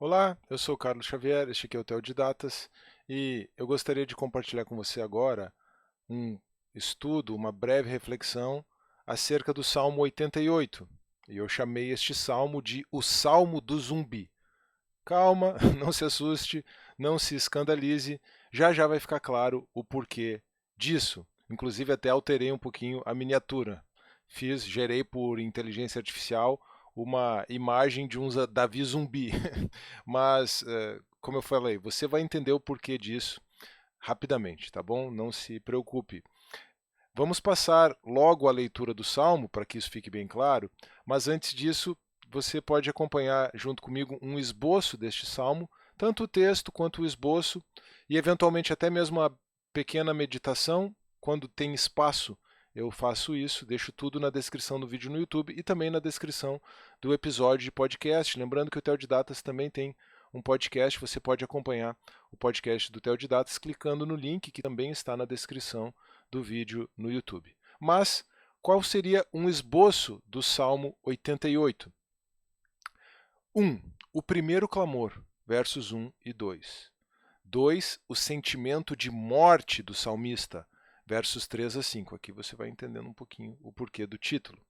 Olá, eu sou o Carlos Xavier, este aqui é o Teodidatas e eu gostaria de compartilhar com você agora um estudo, uma breve reflexão acerca do Salmo 88. E eu chamei este salmo de o Salmo do Zumbi. Calma, não se assuste, não se escandalize, já já vai ficar claro o porquê disso. Inclusive até alterei um pouquinho a miniatura. Gerei por inteligência artificial uma imagem de um Davi zumbi. Mas, como eu falei, você vai entender o porquê disso rapidamente, tá bom? Não se preocupe. Vamos passar logo à leitura do Salmo, para que isso fique bem claro, mas antes disso, você pode acompanhar junto comigo um esboço deste Salmo, tanto o texto quanto o esboço, e eventualmente até mesmo uma pequena meditação, quando tem espaço. Eu faço isso, deixo tudo na descrição do vídeo no YouTube e também na descrição do episódio de podcast. Lembrando que o Teodidatas também tem um podcast, você pode acompanhar o podcast do Teodidatas clicando no link que também está na descrição do vídeo no YouTube. Mas qual seria um esboço do Salmo 88? 1. O primeiro clamor, versos 1 e 2. 2. O sentimento de morte do salmista, versos 3 a 5. Aqui você vai entendendo um pouquinho o porquê do título.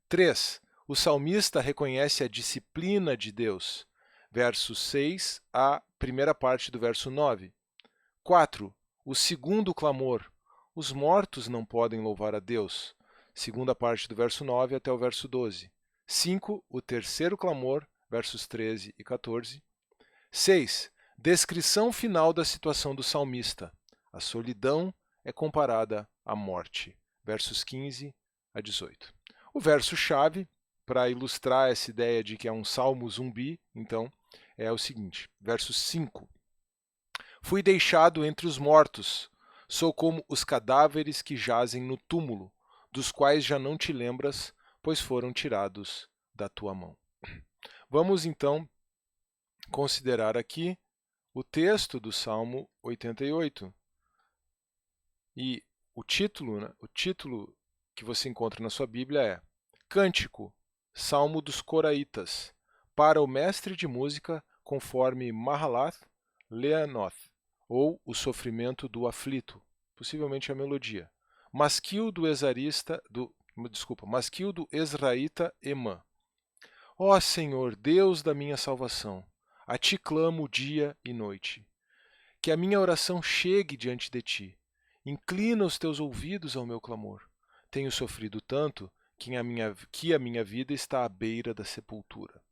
3. O salmista reconhece a disciplina de Deus, versos 6 à primeira parte do verso 9. 4. O segundo clamor. Os mortos não podem louvar a Deus, segunda parte do verso 9 até o verso 12. 5. O terceiro clamor, versos 13 e 14. 6. Descrição final da situação do salmista. A solidão é comparada à morte, versos 15 a 18. O verso-chave, para ilustrar essa ideia de que é um salmo zumbi, então, é o seguinte, verso 5. Fui deixado entre os mortos, sou como os cadáveres que jazem no túmulo, dos quais já não te lembras, pois foram tirados da tua mão. Vamos então considerar aqui o texto do Salmo 88. E o título que você encontra na sua Bíblia é Cântico, Salmo dos Coraitas, para o mestre de música conforme Mahalath Leanoth, ou o sofrimento do aflito, possivelmente a melodia. Masquil do Ezraíta Emã. Ó Senhor, Deus da minha salvação, a ti clamo dia e noite. Que a minha oração chegue diante de ti. Inclina os teus ouvidos ao meu clamor. Tenho sofrido tanto que a minha vida está à beira da sepultura.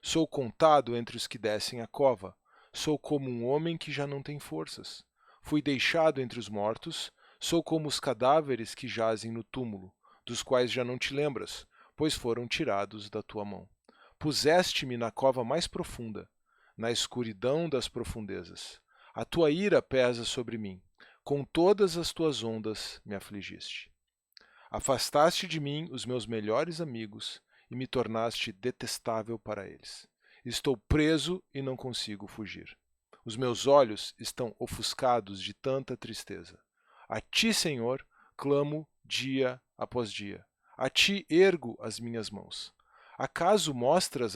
Sou contado entre os que descem a cova. Sou como um homem que já não tem forças. Fui deixado entre os mortos. Sou como os cadáveres que jazem no túmulo, dos quais já não te lembras, pois foram tirados da tua mão. Puseste-me na cova mais profunda, na escuridão das profundezas. A tua ira pesa sobre mim. Com todas as tuas ondas me afligiste. Afastaste de mim os meus melhores amigos e me tornaste detestável para eles. Estou preso e não consigo fugir. Os meus olhos estão ofuscados de tanta tristeza. A ti, Senhor, clamo dia após dia. A ti ergo as minhas mãos. Acaso mostras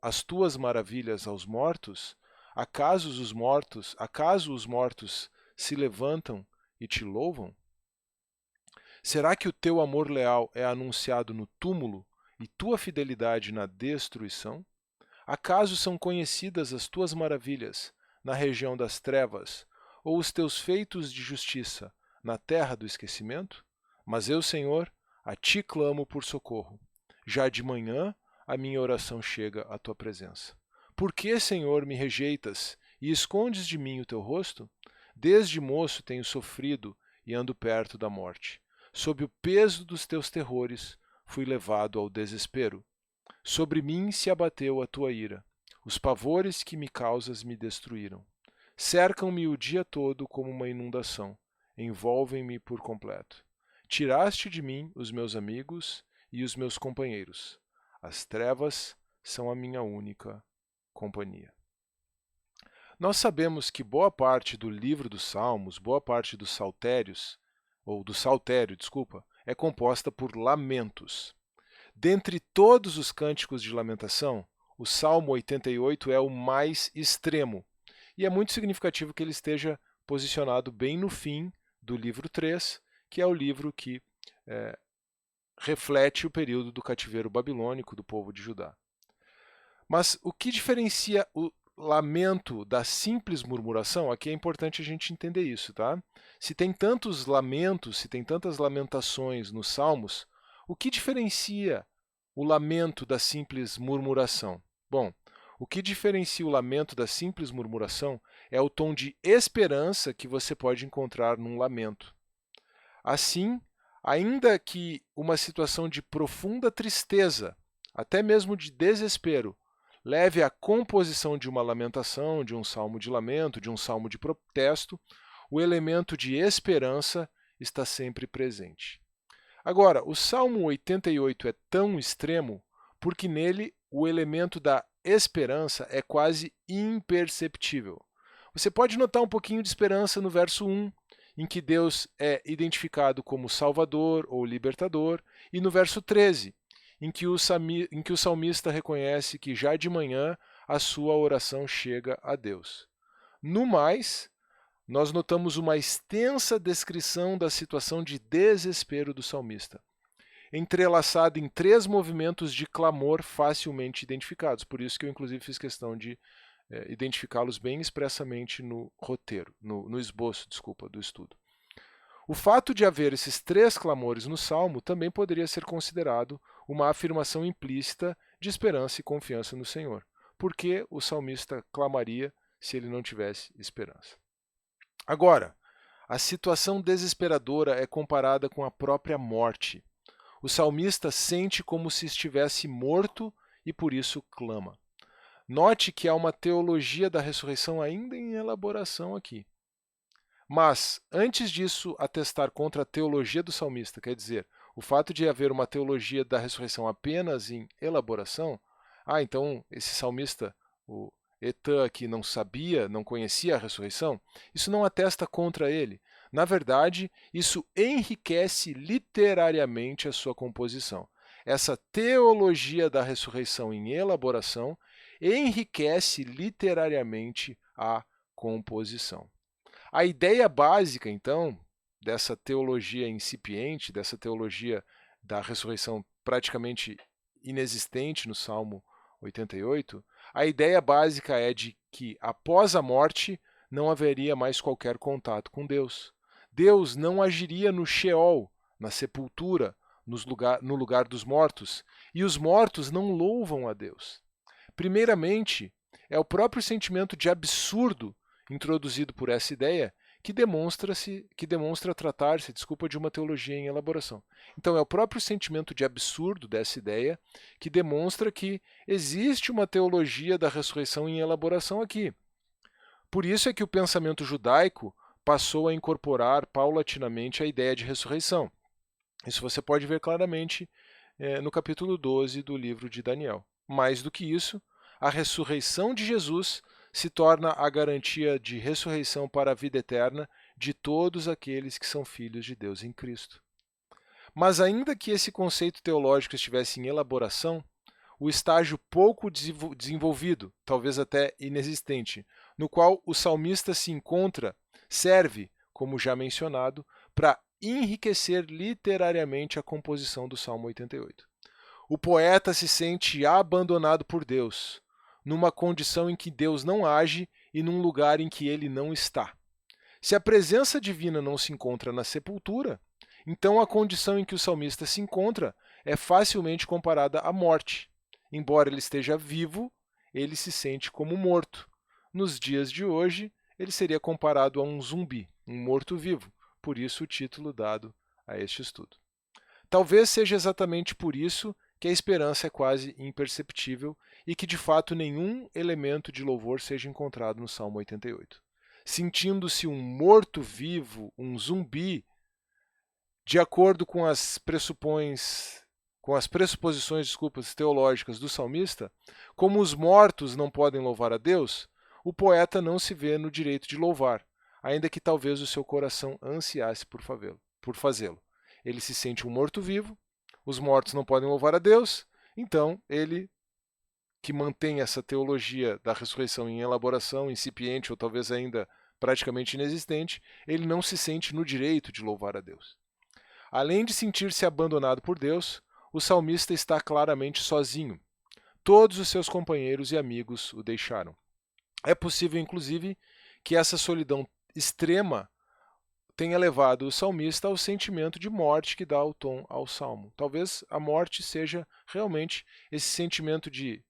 as tuas maravilhas aos mortos? Acaso os mortos se levantam e te louvam? Será que o teu amor leal é anunciado no túmulo e tua fidelidade na destruição? Acaso são conhecidas as tuas maravilhas na região das trevas, ou os teus feitos de justiça na terra do esquecimento? Mas eu, Senhor, a ti clamo por socorro. Já de manhã a minha oração chega à tua presença. Por que, Senhor, me rejeitas e escondes de mim o teu rosto? Desde moço tenho sofrido e ando perto da morte. Sob o peso dos teus terrores, fui levado ao desespero. Sobre mim se abateu a tua ira. Os pavores que me causas me destruíram. Cercam-me o dia todo como uma inundação. Envolvem-me por completo. Tiraste de mim os meus amigos e os meus companheiros. As trevas são a minha única companhia. Nós sabemos que boa parte do livro dos Salmos, boa parte dos saltérios, ou do saltério, desculpa, é composta por lamentos. Dentre todos os cânticos de lamentação, o Salmo 88 é o mais extremo. E é muito significativo que ele esteja posicionado bem no fim do livro 3, que é o livro que reflete o período do cativeiro babilônico do povo de Judá. Mas o que diferencia o lamento da simples murmuração? Aqui é importante a gente entender isso, tá? Se tem tantos lamentos, se tem tantas lamentações nos Salmos, o que diferencia o lamento da simples murmuração? Bom, o que diferencia o lamento da simples murmuração é o tom de esperança que você pode encontrar num lamento. Assim, ainda que uma situação de profunda tristeza, até mesmo de desespero, leve à composição de uma lamentação, de um salmo de lamento, de um salmo de protesto, o elemento de esperança está sempre presente. Agora, o Salmo 88 é tão extremo porque nele o elemento da esperança é quase imperceptível. Você pode notar um pouquinho de esperança no verso 1, em que Deus é identificado como Salvador ou Libertador, e no verso 13, em que o salmista reconhece que já de manhã a sua oração chega a Deus. No mais, nós notamos uma extensa descrição da situação de desespero do salmista, entrelaçado em 3 movimentos de clamor facilmente identificados. Por isso que eu, inclusive, fiz questão de identificá-los bem expressamente no roteiro, no esboço, do estudo. O fato de haver esses 3 clamores no Salmo também poderia ser considerado uma afirmação implícita de esperança e confiança no Senhor. Por que o salmista clamaria se ele não tivesse esperança? Agora, a situação desesperadora é comparada com a própria morte. O salmista sente como se estivesse morto e por isso clama. Note que há uma teologia da ressurreição ainda em elaboração aqui. Mas, antes disso atestar contra a teologia do salmista, quer dizer, o fato de haver uma teologia da ressurreição apenas em elaboração, então esse salmista, o Etã aqui não sabia, não conhecia a ressurreição, isso não atesta contra ele. Na verdade, isso enriquece literariamente a sua composição. Essa teologia da ressurreição em elaboração enriquece literariamente a composição. A ideia básica, então, dessa teologia incipiente, dessa teologia da ressurreição praticamente inexistente no Salmo 88, a ideia básica é de que após a morte não haveria mais qualquer contato com Deus. Deus não agiria no Sheol, na sepultura, no lugar dos mortos, e os mortos não louvam a Deus. Primeiramente, é o próprio sentimento de absurdo introduzido por essa ideia que demonstra tratar-se, de uma teologia em elaboração. Então, é o próprio sentimento de absurdo dessa ideia que demonstra que existe uma teologia da ressurreição em elaboração aqui. Por isso é que o pensamento judaico passou a incorporar paulatinamente a ideia de ressurreição. Isso você pode ver claramente no capítulo 12 do livro de Daniel. Mais do que isso, a ressurreição de Jesus se torna a garantia de ressurreição para a vida eterna de todos aqueles que são filhos de Deus em Cristo. Mas ainda que esse conceito teológico estivesse em elaboração, o estágio pouco desenvolvido, talvez até inexistente, no qual o salmista se encontra, serve, como já mencionado, para enriquecer literariamente a composição do Salmo 88. O poeta se sente abandonado por Deus, numa condição em que Deus não age e num lugar em que ele não está. Se a presença divina não se encontra na sepultura, então a condição em que o salmista se encontra é facilmente comparada à morte. Embora ele esteja vivo, ele se sente como morto. Nos dias de hoje, ele seria comparado a um zumbi, um morto-vivo, por isso o título dado a este estudo. Talvez seja exatamente por isso que a esperança é quase imperceptível e que de fato nenhum elemento de louvor seja encontrado no Salmo 88. Sentindo-se um morto-vivo, um zumbi, de acordo com as pressuposições teológicas do salmista, como os mortos não podem louvar a Deus, o poeta não se vê no direito de louvar, ainda que talvez o seu coração ansiasse por fazê-lo. Ele se sente um morto-vivo, os mortos não podem louvar a Deus, então ele que mantém essa teologia da ressurreição em elaboração, incipiente ou talvez ainda praticamente inexistente, ele não se sente no direito de louvar a Deus. Além de sentir-se abandonado por Deus, o salmista está claramente sozinho. Todos os seus companheiros e amigos o deixaram. É possível, inclusive, que essa solidão extrema tenha levado o salmista ao sentimento de morte que dá o tom ao salmo. Talvez a morte seja realmente esse sentimento de...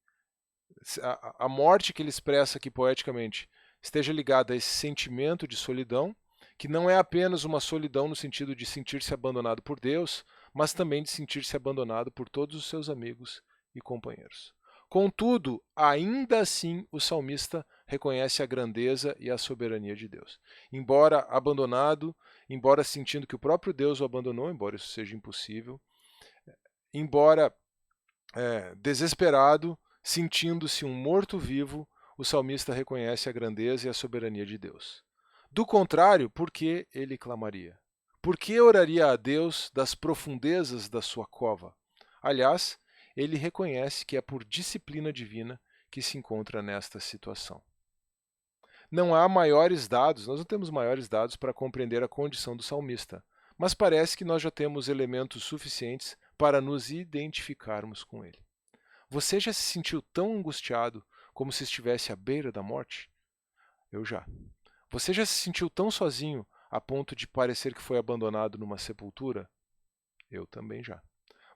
A morte que ele expressa aqui poeticamente esteja ligada a esse sentimento de solidão, que não é apenas uma solidão no sentido de sentir-se abandonado por Deus, mas também de sentir-se abandonado por todos os seus amigos e companheiros. Contudo, ainda assim, o salmista reconhece a grandeza e a soberania de Deus. Embora abandonado, embora sentindo que o próprio Deus o abandonou, embora isso seja impossível, embora desesperado, sentindo-se um morto-vivo, o salmista reconhece a grandeza e a soberania de Deus. Do contrário, por que ele clamaria? Por que oraria a Deus das profundezas da sua cova? Aliás, ele reconhece que é por disciplina divina que se encontra nesta situação. Não há maiores dados, nós não temos maiores dados para compreender a condição do salmista, mas parece que nós já temos elementos suficientes para nos identificarmos com ele. Você já se sentiu tão angustiado como se estivesse à beira da morte? Eu já. Você já se sentiu tão sozinho a ponto de parecer que foi abandonado numa sepultura? Eu também já.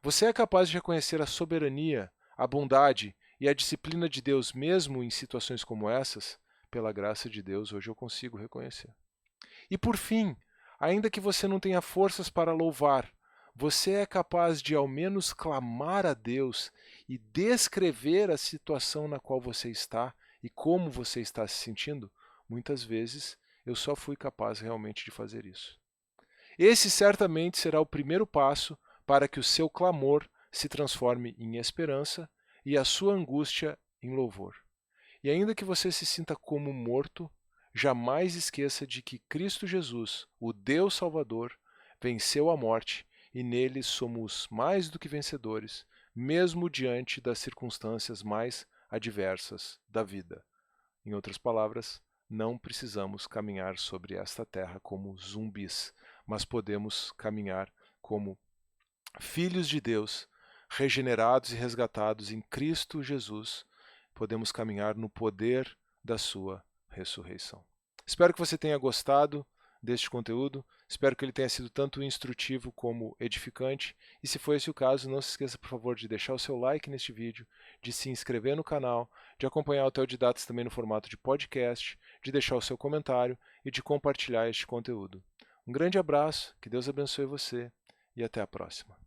Você é capaz de reconhecer a soberania, a bondade e a disciplina de Deus mesmo em situações como essas? Pela graça de Deus, hoje eu consigo reconhecer. E por fim, ainda que você não tenha forças para louvar, você é capaz de ao menos clamar a Deus e descrever a situação na qual você está e como você está se sentindo? Muitas vezes eu só fui capaz realmente de fazer isso. Esse certamente será o primeiro passo para que o seu clamor se transforme em esperança e a sua angústia em louvor. E ainda que você se sinta como morto, jamais esqueça de que Cristo Jesus, o Deus Salvador, venceu a morte e nele somos mais do que vencedores, mesmo diante das circunstâncias mais adversas da vida. Em outras palavras, não precisamos caminhar sobre esta terra como zumbis, mas podemos caminhar como filhos de Deus, regenerados e resgatados em Cristo Jesus. Podemos caminhar no poder da sua ressurreição. Espero que você tenha gostado deste conteúdo, espero que ele tenha sido tanto instrutivo como edificante, e se for esse o caso, não se esqueça, por favor, de deixar o seu like neste vídeo, de se inscrever no canal, de acompanhar o Teodidatas também no formato de podcast, de deixar o seu comentário e de compartilhar este conteúdo. Um grande abraço, que Deus abençoe você e até a próxima.